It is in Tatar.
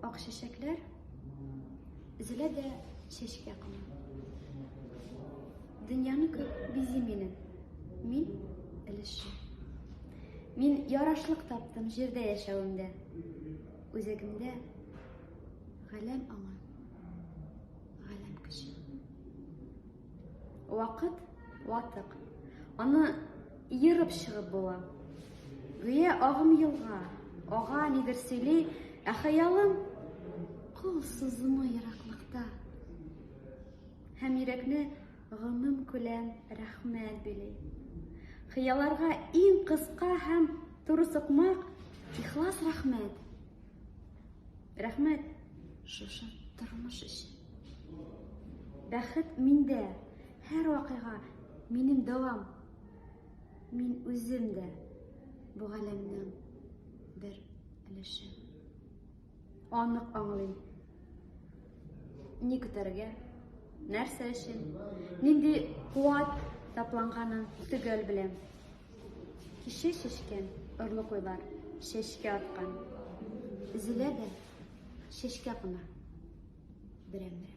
ак чәчәкләр, өзелә дә чәчкә кына. Дөньяны күп бизи мине. Мин өлеше. Мин ярашлык таптым җирдә яшәвемдә. Үзегемдә галәм аңа. Галәм кеше. Вакыт ватык. Аны йырып чыгып була. Гүя агым елга. Ага нидер сөйли, ә хыялым кул сузымы ераклыкта. Һәм йөрәкне гомум күләм рәхмәт били. Хыялларга иң кыска һәм туры сукмак ихлас рәхмәт. Рәхмәт шушы тормыш өчен. Бәхет миндә, һәр вакыйга минем дәвам. Мин үзем дә бу галәмнең бер өлеше. Анык аңлыйм. Ни көтәргә, нәрсә өчен, нинди куәт тапланганын төгәл беләм. Кеше шешкән, орлык уйлар, чәчкә аткан. Үзелә дә чәчкә кына. Берәм-берәм.